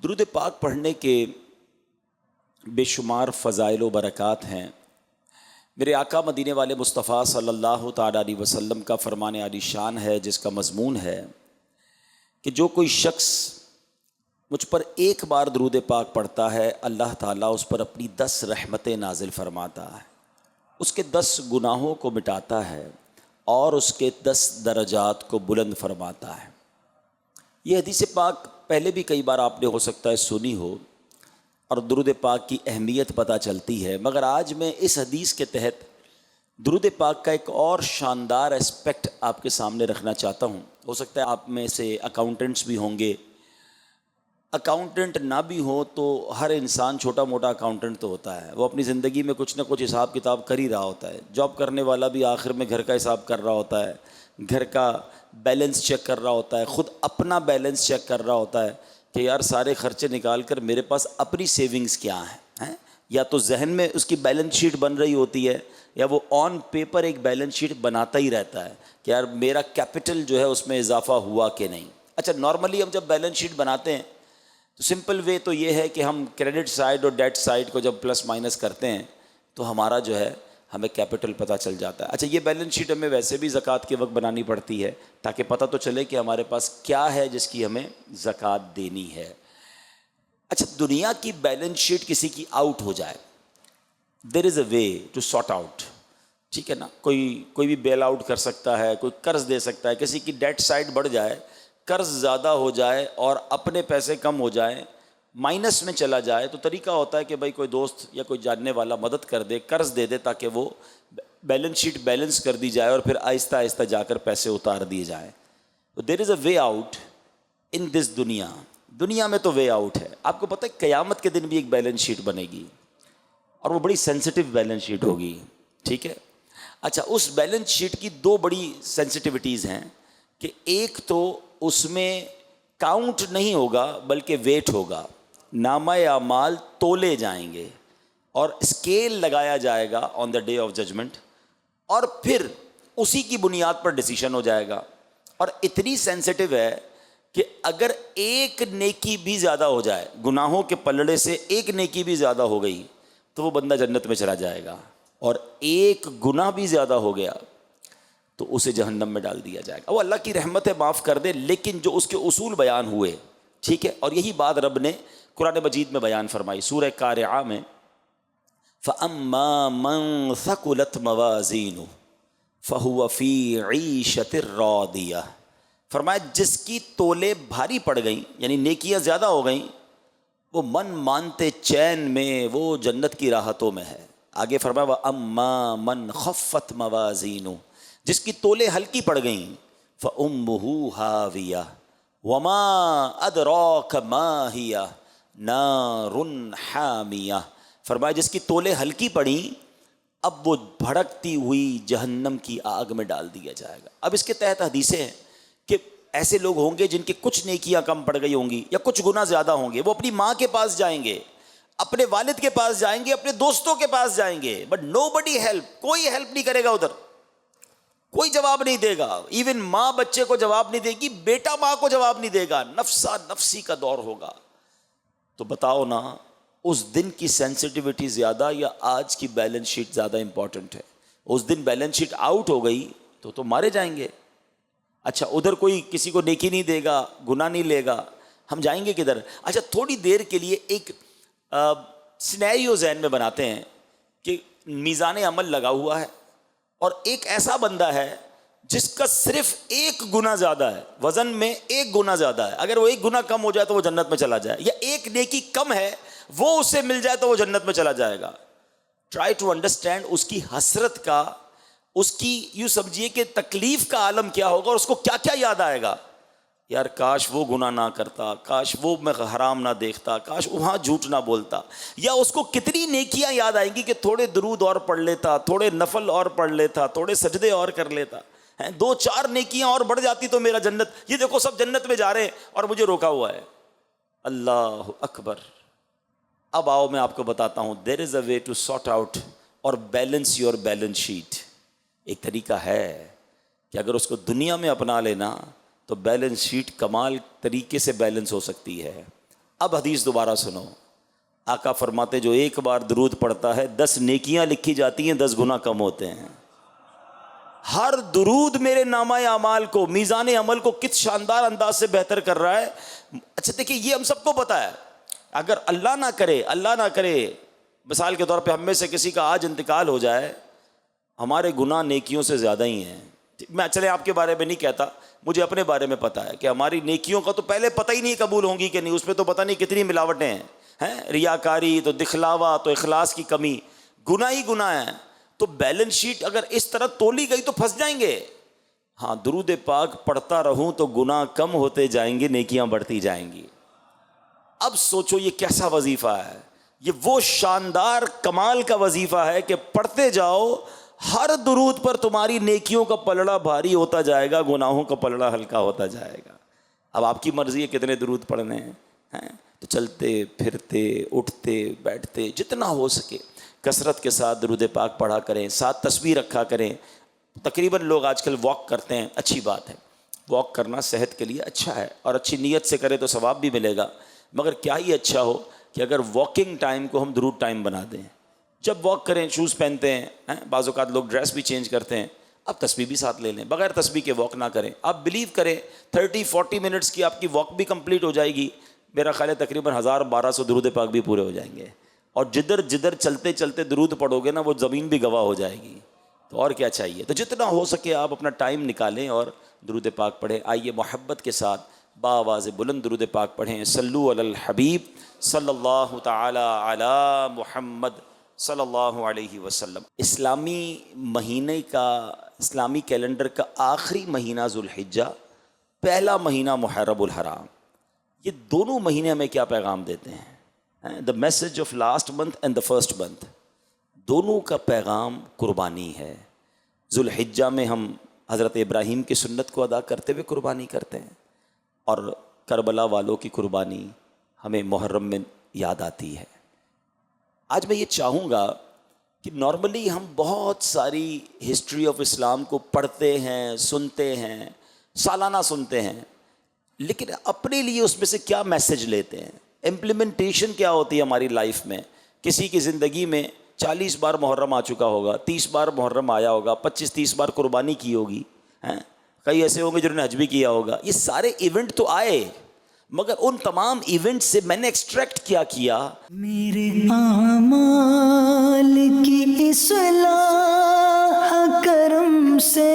درود پاک پڑھنے کے بے شمار فضائل و برکات ہیں۔ میرے آقا مدینے والے مصطفیٰ صلی اللہ تعالیٰ علیہ وسلم کا فرمان عالی شان ہے، جس کا مضمون ہے کہ جو کوئی شخص مجھ پر ایک بار درود پاک پڑھتا ہے، اللہ تعالیٰ اس پر اپنی 10 رحمتیں نازل فرماتا ہے، اس کے 10 گناہوں کو مٹاتا ہے اور اس کے 10 درجات کو بلند فرماتا ہے۔ یہ حدیث پاک پہلے بھی کئی بار آپ نے ہو سکتا ہے سنی ہو اور درود پاک کی اہمیت پتہ چلتی ہے، مگر آج میں اس حدیث کے تحت درود پاک کا ایک اور شاندار اسپیکٹ آپ کے سامنے رکھنا چاہتا ہوں۔ ہو سکتا ہے آپ میں سے اکاؤنٹنٹس بھی ہوں گے، اکاؤنٹنٹ نہ بھی ہو تو ہر انسان چھوٹا موٹا اکاؤنٹنٹ تو ہوتا ہے، وہ اپنی زندگی میں کچھ نہ کچھ حساب کتاب کر ہی رہا ہوتا ہے۔ جاب کرنے والا بھی آخر میں گھر کا حساب کر رہا ہوتا ہے، گھر کا بیلنس چیک کر رہا ہوتا ہے، خود اپنا بیلنس چیک کر رہا ہوتا ہے کہ یار سارے خرچے نکال کر میرے پاس اپنی سیونگز کیا ہیں، یا تو ذہن میں اس کی بیلنس شیٹ بن رہی ہوتی ہے یا وہ آن پیپر ایک بیلنس شیٹ بناتا ہی رہتا ہے کہ یار میرا کیپٹل جو ہے اس میں اضافہ ہوا کہ نہیں۔ اچھا، نارملی ہم جب بیلنس شیٹ بناتے ہیں تو سمپل وے تو یہ ہے کہ ہم کریڈٹ سائڈ اور ڈیٹ سائڈ کو جب پلس مائنس کرتے ہیں تو ہمارا جو ہے ہمیں کیپٹل پتہ چل جاتا ہے۔ اچھا، یہ بیلنس شیٹ ہمیں ویسے بھی زکوٰۃ کے وقت بنانی پڑتی ہے تاکہ پتہ تو چلے کہ ہمارے پاس کیا ہے جس کی ہمیں زکوٰۃ دینی ہے۔ اچھا، دنیا کی بیلنس شیٹ کسی کی آؤٹ ہو جائے، دیر از اے وے ٹو سارٹ آؤٹ، ٹھیک ہے نا؟ کوئی بھی بیل آؤٹ کر سکتا ہے، کوئی قرض دے سکتا ہے، کسی کی ڈیٹ سائڈ بڑھ جائے، قرض زیادہ ہو جائے اور اپنے پیسے کم ہو جائیں، مائنس میں چلا جائے، تو طریقہ ہوتا ہے کہ بھائی کوئی دوست یا کوئی جاننے والا مدد کر دے، قرض دے دے تاکہ وہ بیلنس شیٹ بیلنس کر دی جائے اور پھر آہستہ آہستہ جا کر پیسے اتار دیے جائیں۔ تو دیر از اے وے آؤٹ ان دس دنیا میں تو وے آؤٹ ہے۔ آپ کو پتہ ہے قیامت کے دن بھی ایک بیلنس شیٹ بنے گی اور وہ بڑی سینسٹیو بیلنس شیٹ ہوگی، ٹھیک ہے؟ اچھا، اس بیلنس شیٹ کی 2 بڑی سینسٹیوٹیز ہیں کہ ایک تو اس میں کاؤنٹ نہیں ہوگا بلکہ ویٹ ہوگا، نامہ اعمال تولے جائیں گے اور اسکیل لگایا جائے گا آن دا ڈے آف ججمنٹ، اور پھر اسی کی بنیاد پر ڈیسیشن ہو جائے گا۔ اور اتنی سینسٹیو ہے کہ اگر ایک نیکی بھی زیادہ ہو جائے، گناہوں کے پلڑے سے ایک نیکی بھی زیادہ ہو گئی تو وہ بندہ جنت میں چلا جائے گا، اور ایک گناہ بھی زیادہ ہو گیا تو اسے جہنم میں ڈال دیا جائے گا۔ وہ اللہ کی رحمت ہے، معاف کر دے، لیکن جو اس کے اصول بیان ہوئے، ٹھیک ہے، اور یہی بات رب نے قرآن مجید میں بیان فرمائی سورہ قارعہ میں، فَأَمَّا مَنْ ثَقُلَتْ مَوَازِينُهُ فَهُوَ فِي عِيشَةٍ رَاضِيَةٍ، فرمایا جس کی تولے بھاری پڑ گئیں، یعنی نیکیاں زیادہ ہو گئیں، وہ من مانتے چین میں، وہ جنت کی راحتوں میں ہے۔ آگے فرمایا وَأَمَّا مَنْ خَفَّتْ مَوَازِينُهُ، جس کی تولے ہلکی پڑ گئیں، فَأُمُّهُ هَاوِيَةٌ وَمَا أَدْرَاكَ مَا هِيَ نَارٌ حَامِيَةٌ، فرمایا جس کی تولے ہلکی پڑیں اب وہ بھڑکتی ہوئی جہنم کی آگ میں ڈال دیا جائے گا۔ اب اس کے تحت حدیثیں ہیں کہ ایسے لوگ ہوں گے جن کی کچھ نیکیاں کم پڑ گئی ہوں گی یا کچھ گناہ زیادہ ہوں گے، وہ اپنی ماں کے پاس جائیں گے، اپنے والد کے پاس جائیں گے، اپنے دوستوں کے پاس جائیں گے، بٹ نو بڈی ہیلپ، کوئی ہیلپ نہیں کرے گا، ادھر کوئی جواب نہیں دے گا، ایون ماں بچے کو جواب نہیں دے گی، بیٹا ماں کو جواب نہیں دے گا، نفسا نفسی کا دور ہوگا۔ تو بتاؤ نا، اس دن کی سینسٹیوٹی زیادہ یا آج کی بیلنس شیٹ زیادہ امپورٹنٹ ہے؟ اس دن بیلنس شیٹ آؤٹ ہو گئی تو مارے جائیں گے۔ اچھا، ادھر کوئی کسی کو نیکی نہیں دے گا، گناہ نہیں لے گا، ہم جائیں گے کدھر؟ اچھا، تھوڑی دیر کے لیے ایک سینیریو ذہن میں بناتے ہیں کہ میزان عمل لگا ہوا ہے اور ایک ایسا بندہ ہے جس کا صرف ایک گناہ زیادہ ہے، وزن میں ایک گناہ زیادہ ہے، اگر وہ ایک گناہ کم ہو جائے تو وہ جنت میں چلا جائے، یا ایک نیکی کم ہے وہ اسے مل جائے تو وہ جنت میں چلا جائے گا۔ ٹرائی ٹو انڈرسٹینڈ اس کی حسرت کا، اس کی یوں سمجھیے کہ تکلیف کا عالم کیا ہوگا، اور اس کو کیا کیا یاد آئے گا، یار کاش وہ گناہ نہ کرتا، کاش وہ میں حرام نہ دیکھتا، کاش وہاں جھوٹ نہ بولتا، یا اس کو کتنی نیکیاں یاد آئیں گی کہ تھوڑے درود اور پڑھ لیتا، تھوڑے نفل اور پڑھ لیتا، تھوڑے سجدے اور کر لیتا، 2-4 نیکیاں اور بڑھ جاتی تو میرا جنت، یہ دیکھو سب جنت میں جا رہے ہیں اور مجھے روکا ہوا ہے۔ اللہ اکبر۔ اب آؤ میں آپ کو بتاتا ہوں، دیر از اے وے ٹو سارٹ آؤٹ اور بیلنس یور بیلنس شیٹ۔ ایک طریقہ ہے کہ اگر اس کو دنیا میں اپنا لینا تو بیلنس شیٹ کمال طریقے سے بیلنس ہو سکتی ہے۔ اب حدیث دوبارہ سنو، آقا فرماتے جو ایک بار درود پڑھتا ہے 10 نیکیاں لکھی جاتی ہیں، 10 گناہ کم ہوتے ہیں۔ ہر درود میرے نامہ اعمال کو، میزان عمل کو کس شاندار انداز سے بہتر کر رہا ہے۔ اچھا دیکھیے، یہ ہم سب کو پتا ہے، اگر اللہ نہ کرے مثال کے طور پہ ہم میں سے کسی کا آج انتقال ہو جائے، ہمارے گناہ نیکیوں سے زیادہ ہی ہیں۔ میں چلے آپ کے بارے میں نہیں کہتا، مجھے اپنے بارے میں پتا ہے کہ ہماری نیکیوں کا تو پہلے پتہ ہی نہیں قبول ہوں گی کہ نہیں، اس میں تو پتہ نہیں کتنی ملاوٹیں ہیں، ریاکاری، تو دکھلاوا، تو اخلاص کی کمی، گناہ ہی گناہ ہیں۔ تو بیلنس شیٹ اگر اس طرح تولی گئی تو پھنس جائیں گے۔ ہاں، درود پاک پڑھتا رہوں تو گناہ کم ہوتے جائیں گے، نیکیاں بڑھتی جائیں گی۔ اب سوچو یہ کیسا وظیفہ ہے، یہ وہ شاندار کمال کا وظیفہ ہے کہ پڑھتے جاؤ، ہر درود پر تمہاری نیکیوں کا پلڑا بھاری ہوتا جائے گا، گناہوں کا پلڑا ہلکا ہوتا جائے گا۔ اب آپ کی مرضی ہے کتنے درود پڑھنے ہیں، تو چلتے پھرتے اٹھتے بیٹھتے جتنا ہو سکے کثرت کے ساتھ درود پاک پڑھا کریں، ساتھ تسبیح رکھا کریں۔ تقریباً لوگ آج کل واک کرتے ہیں، اچھی بات ہے، واک کرنا صحت کے لیے اچھا ہے، اور اچھی نیت سے کرے تو ثواب بھی ملے گا، مگر کیا ہی اچھا ہو کہ اگر واکنگ ٹائم کو ہم درود ٹائم بنا دیں۔ جب واک کریں شوز پہنتے ہیں، بعض اوقات لوگ ڈریس بھی چینج کرتے ہیں، اب تسبیح بھی ساتھ لے لیں، بغیر تسبیح کے واک نہ کریں۔ آپ بلیو کریں 30-40 منٹس کی آپ کی واک بھی کمپلیٹ ہو جائے گی، میرا خیال ہے تقریباً 1200 درود پاک بھی پورے ہو جائیں گے، اور جدھر جدھر چلتے چلتے درود پڑھو گے نا، وہ زمین بھی گواہ ہو جائے گی۔ تو اور کیا چاہیے؟ تو جتنا ہو سکے آپ اپنا ٹائم نکالیں اور درود پاک پڑھیں۔ آئیے محبت کے ساتھ بآواز بلند درود پاک پڑھیں۔ صلو علی الحبیب صلی اللہ تعالی علی محمد صلی اللہ علیہ وسلم۔ اسلامی مہینے کا، اسلامی کیلنڈر کا آخری مہینہ ذوالحجہ، پہلا مہینہ محرم الحرام، یہ دونوں مہینے ہمیں کیا پیغام دیتے ہیں؟ The message of last month and the first month, دونوں کا پیغام قربانی ہے۔ ذوالحجہ میں ہم حضرت ابراہیم کی سنت کو ادا کرتے ہوئے قربانی کرتے ہیں، اور کربلا والوں کی قربانی ہمیں محرم میں یاد آتی ہے۔ آج میں یہ چاہوں گا کہ نارملی ہم بہت ساری ہسٹری آف اسلام کو پڑھتے ہیں، سنتے ہیں، سالانہ سنتے ہیں، لیکن اپنے لیے اس میں سے کیا میسج لیتے ہیں، امپلیمنٹیشن کیا ہوتی ہے ہماری لائف میں؟ کسی کی زندگی میں 40 بار محرم آ چکا ہوگا، 30 بار محرم آیا ہوگا، 25-30 بار قربانی کی ہوگی، کئی ایسے ہوں گے جنہوں نے حج بھی کیا ہوگا۔ یہ سارے ایونٹ تو آئے، مگر ان تمام ایونٹ سے میں نے ایکسٹریکٹ کیا میرے اعمال کی اصلاح کرم سے